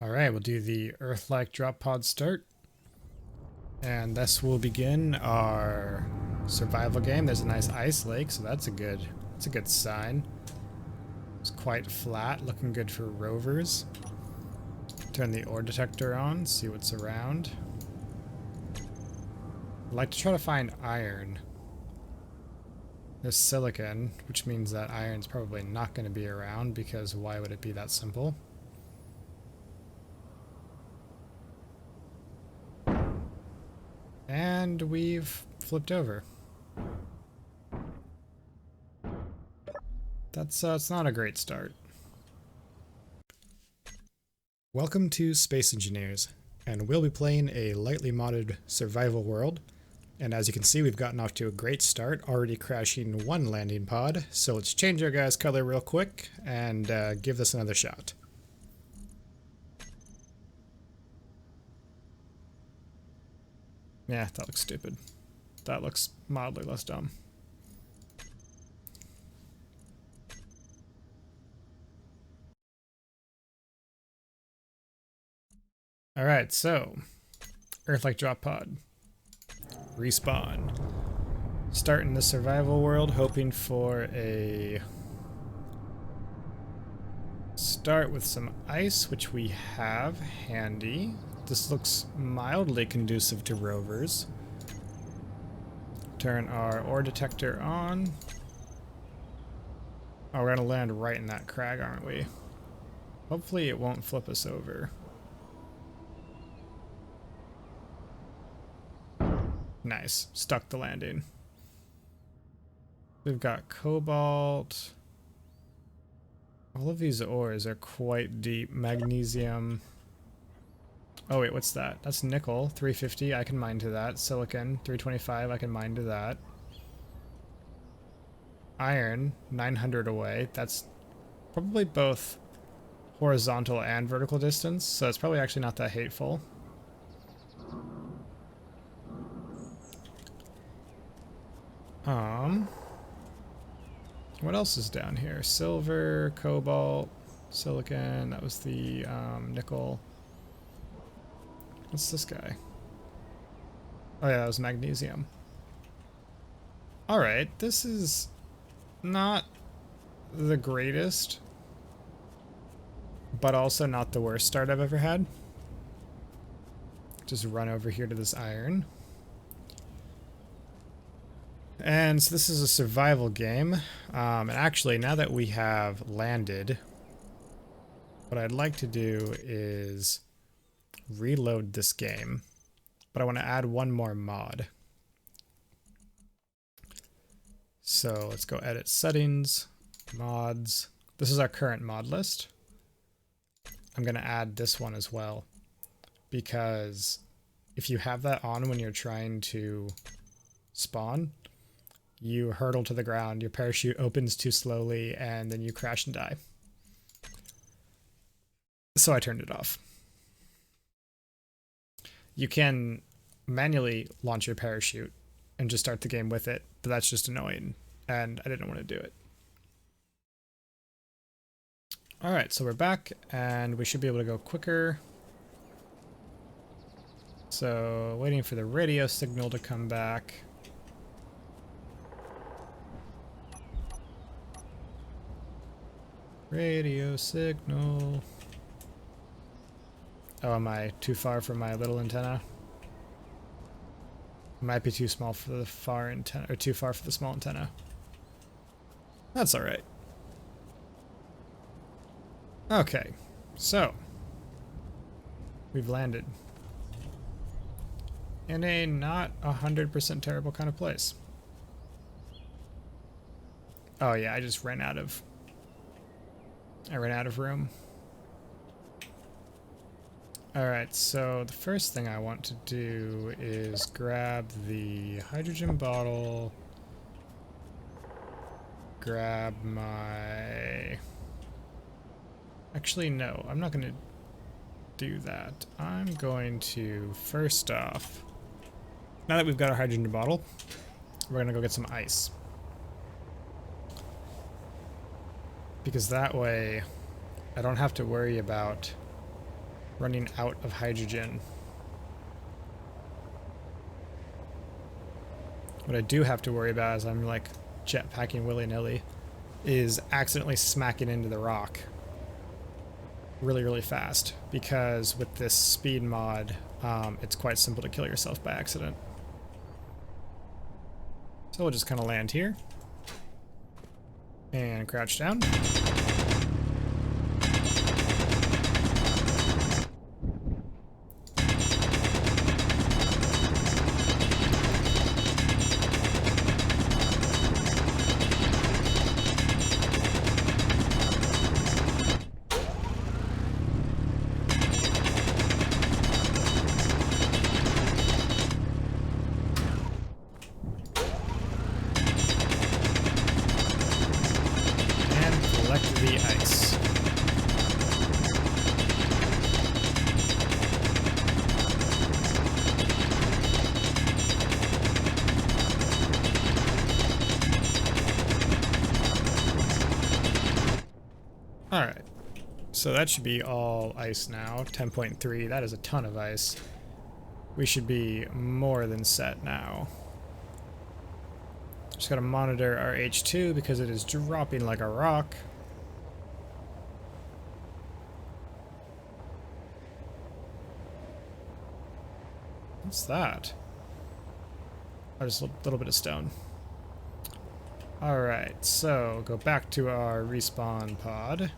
Alright, we'll do the Earth-like drop pod start. And this will begin our survival game. There's a nice ice lake, so that's a good sign. It's quite flat, looking good for rovers. Turn the ore detector on, see what's around. I'd like to try to find iron. There's silicon, which means that iron's probably not going to be around, because why would it be that simple? And we've flipped over. It's not a great start. Welcome to Space Engineers, and we'll be playing a lightly modded survival world. And as you can see, we've gotten off to a great start, already crashing one landing pod. So let's change our guy's color real quick and give this another shot. Yeah, that looks stupid. That looks mildly less dumb. Alright, so Earth-like drop pod. Respawn. Starting the survival world, hoping for a start with some ice, which we have handy. This looks mildly conducive to rovers. Turn our ore detector on. Oh, we're gonna land right in that crag, aren't we? Hopefully it won't flip us over. Nice. Stuck the landing. We've got cobalt. All of these ores are quite deep. Magnesium. Oh wait, what's that? That's nickel, 350, I can mine to that. Silicon, 325, I can mine to that. Iron, 900 away. That's probably both horizontal and vertical distance, so it's probably actually not that hateful. What else is down here? Silver, cobalt, silicon, that was the nickel. What's this guy? Oh yeah, that was magnesium. Alright, this is not the greatest, but also not the worst start I've ever had. Just run over here to this iron. And so this is a survival game. And actually, now that we have landed, what I'd like to do is reload this game, but I want to add one more mod. So let's go edit settings, mods. This is our current mod list. I'm going to add this one as well, because if you have that on when you're trying to spawn, you hurtle to the ground, your parachute opens too slowly, and then you crash and die. So I turned it off. You can manually launch your parachute and just start the game with it, but that's just annoying, and I didn't want to do it. Alright, so we're back, and we should be able to go quicker. So, waiting for the radio signal to come back. Radio signal. Oh, am I too far from my little antenna? Might be too small for the far antenna, or too far for the small antenna. That's alright. Okay, so we've landed in a not 100% terrible kind of place. Oh yeah, I just ran out of room. Alright, so the first thing I want to do is grab the hydrogen bottle, grab my... Actually, no, I'm not going to do that. I'm going to, first off, now that we've got our hydrogen bottle, we're going to go get some ice. Because that way, I don't have to worry about running out of hydrogen. What I do have to worry about as I'm like jetpacking willy-nilly is accidentally smacking into the rock really, really fast, because with this speed mod, it's quite simple to kill yourself by accident. So we'll just kind of land here and crouch down. Collect the ice. Alright, so that should be all ice now. 10.3, that is a ton of ice. We should be more than set now. Just gotta monitor our H2 because it is dropping like a rock. What's that? Oh, just a little bit of stone. Alright, so go back to our respawn pod.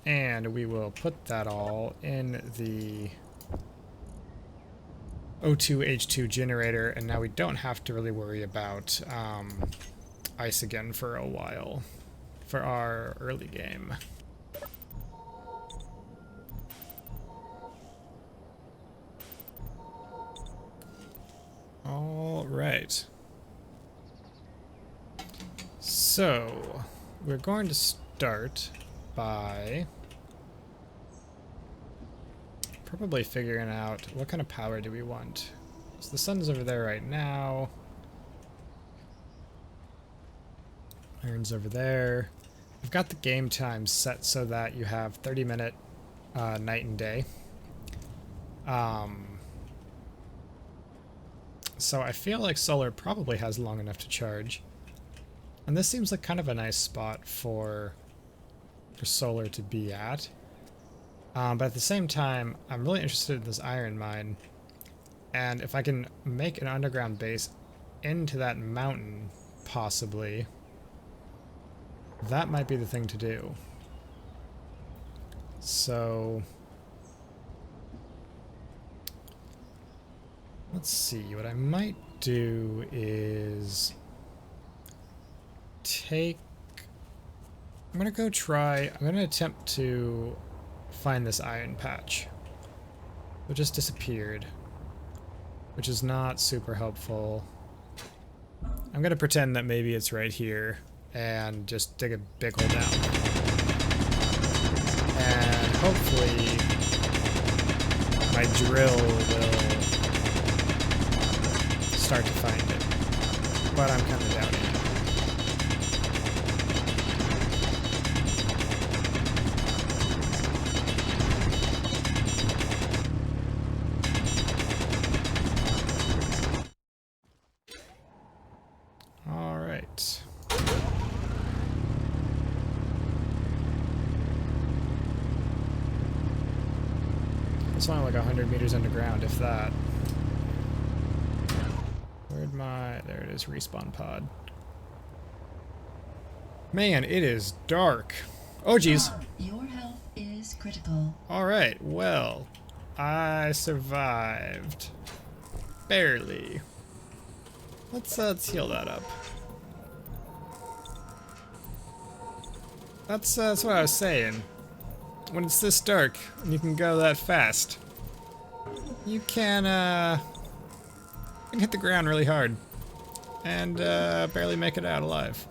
And we will put that all in the O2H2 generator, and now we don't have to really worry about ice again for a while for our early game. All right. So we're going to start by probably figuring out what kind of power do we want. So the sun's over there right now. Iron's over there. I've got the game time set so that you have 30-minute night and day. So I feel like solar probably has long enough to charge. And this seems like kind of a nice spot for solar to be at. But at the same time, I'm really interested in this iron mine. And if I can make an underground base into that mountain, possibly, that might be the thing to do. So let's see, what I might do is I'm gonna go try, I'm gonna attempt to find this iron patch. It just disappeared, which is not super helpful. I'm gonna pretend that maybe it's right here and just dig a big hole down. And hopefully my drill will start to find it, but I'm kind of doubting it. All right. It's only like 100 meters underground, if that. Where'd my... There it is, respawn pod. Man, it is dark. Oh, geez. Your health is critical. Alright, well, I survived. Barely. Let's heal that up. That's what I was saying. When it's this dark and you can go that fast, you can hit the ground really hard and barely make it out alive.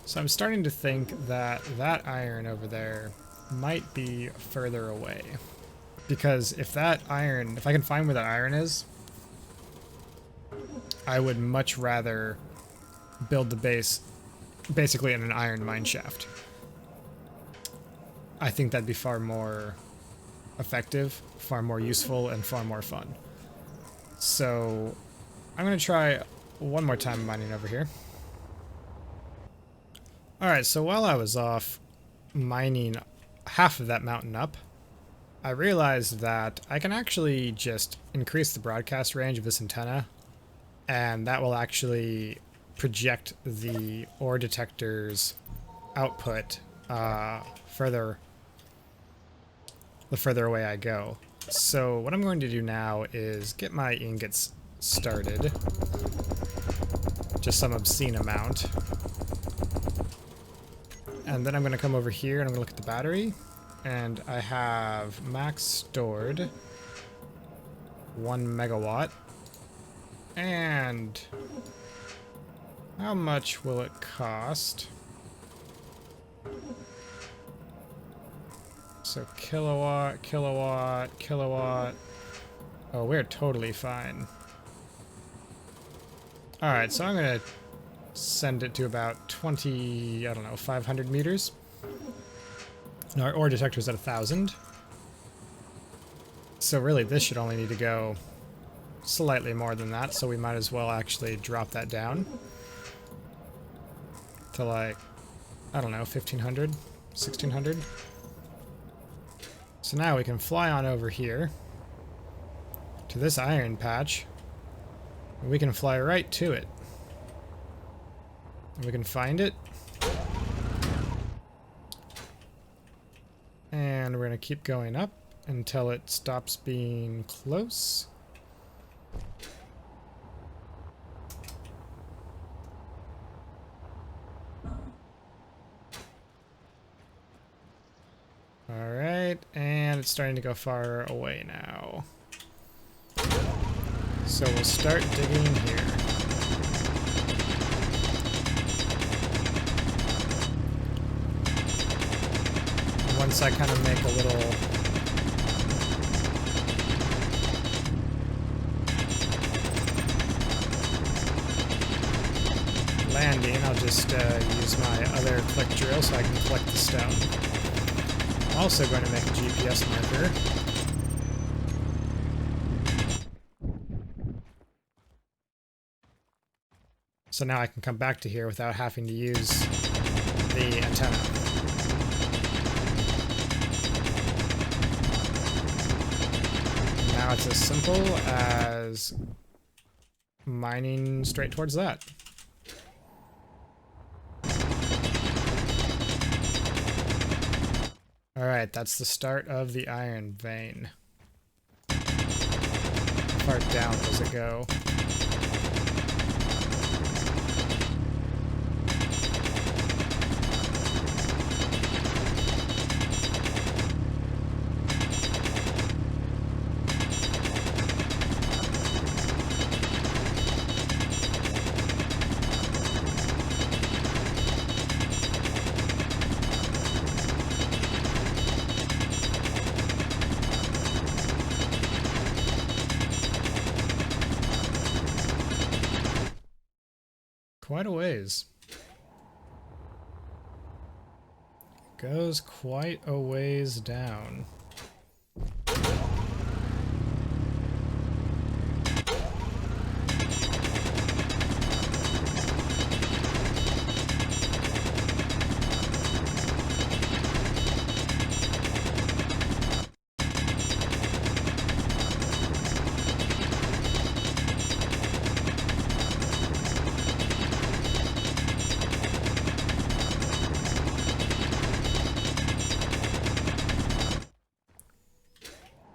So I'm starting to think that that iron over there might be further away. Because if that iron, if I can find where that iron is, I would much rather build the base basically in an iron mine shaft. I think that'd be far more effective, far more useful, and far more fun. So I'm going to try one more time mining over here. Alright, so while I was off mining half of that mountain up, I realized that I can actually just increase the broadcast range of this antenna, and that will actually project the ore detector's output the further away I go. So what I'm going to do now is get my ingots started. Just some obscene amount. And then I'm going to come over here and I'm going to look at the battery. And I have max stored 1 megawatt. And how much will it cost? So kilowatt, kilowatt, kilowatt. Oh, we're totally fine. Alright, so I'm going to send it to about 20, I don't know, 500 meters. And our ore detector is at 1,000. So really this should only need to go slightly more than that, so we might as well actually drop that down to like, I don't know, 1,500, 1,600. So now we can fly on over here to this iron patch, and we can fly right to it. And we can find it. And we're going to keep going up until it stops being close. Alright, and it's starting to go far away now. So we'll start digging here. Once I kind of make a little landing, I'll just use my other click drill so I can collect the stone. I'm also going to make a GPS marker. So now I can come back to here without having to use the antenna. Now it's as simple as mining straight towards that. Alright, that's the start of the iron vein. How far down does it go? Quite a ways. Goes quite a ways down.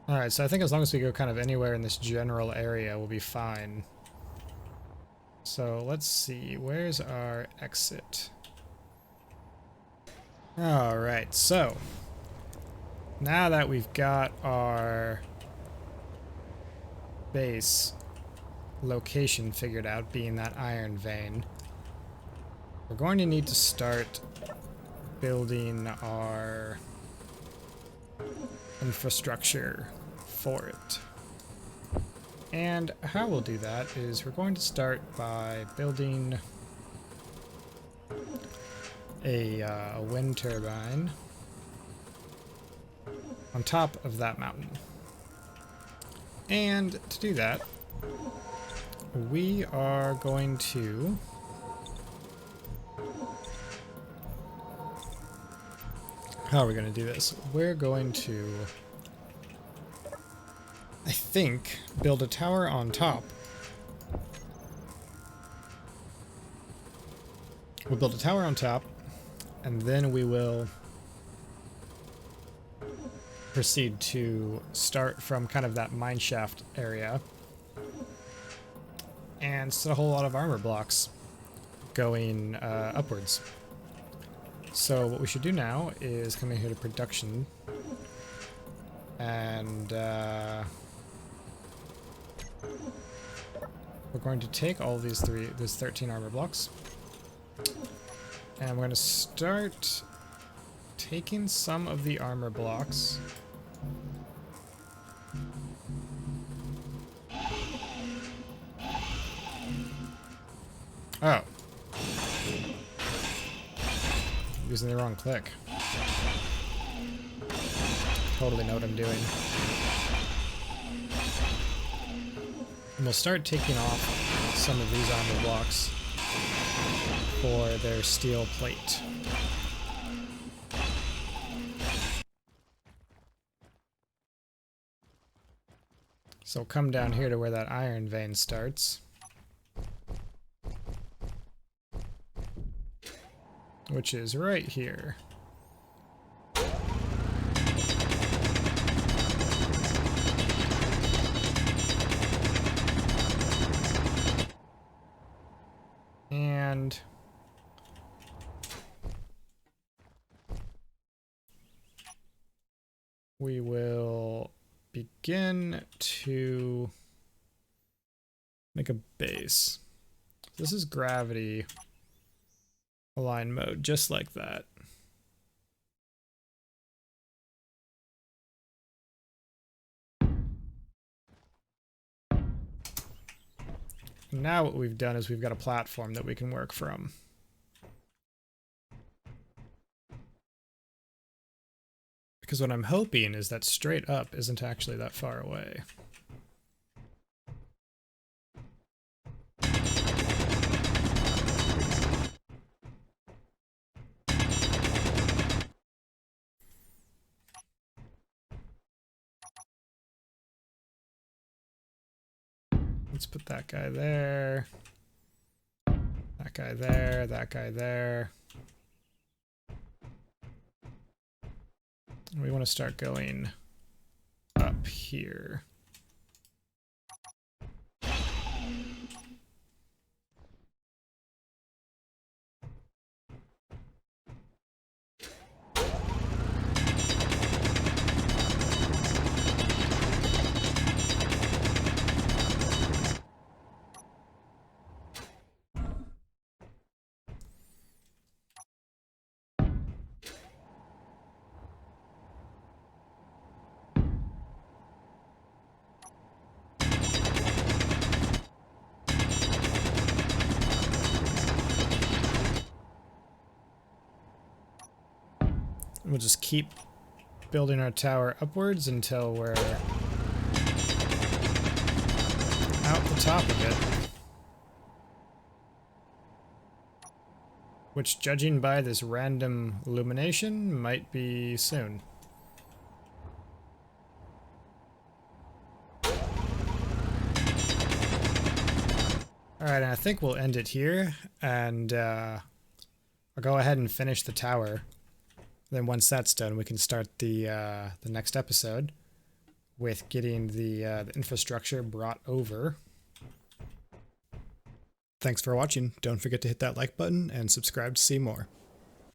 Alright, so I think as long as we go kind of anywhere in this general area, we'll be fine. So let's see, where's our exit? Alright, so now that we've got our base location figured out, being that iron vein, we're going to need to start building our infrastructure for it. And how we'll do that is we're going to start by building a wind turbine on top of that mountain. And to do that, we are going to how are we going to do this? We're going to, I think, build a tower on top. We'll build a tower on top, and then we will proceed to start from kind of that mine shaft area and set a whole lot of armor blocks going upwards. So what we should do now is come in here to production and we're going to take all these 13 armor blocks, and we're going to start taking some of the armor blocks oh, using the wrong click. Totally know what I'm doing. And we'll start taking off some of these armor blocks for their steel plate. So we'll come down here to where that iron vein starts, which is right here. And we will begin to make a base. This is gravity align mode, just like that. Now what we've done is we've got a platform that we can work from. Because what I'm hoping is that straight up isn't actually that far away. Let's put that guy there, that guy there, that guy there. We want to start going up here. We'll just keep building our tower upwards until we're out the top of it. Which, judging by this random illumination, might be soon. Alright, and I think we'll end it here, and I'll go ahead and finish the tower. Then once that's done, we can start the next episode with getting the infrastructure brought over. Thanks for watching. Don't forget to hit that like button and subscribe to see more.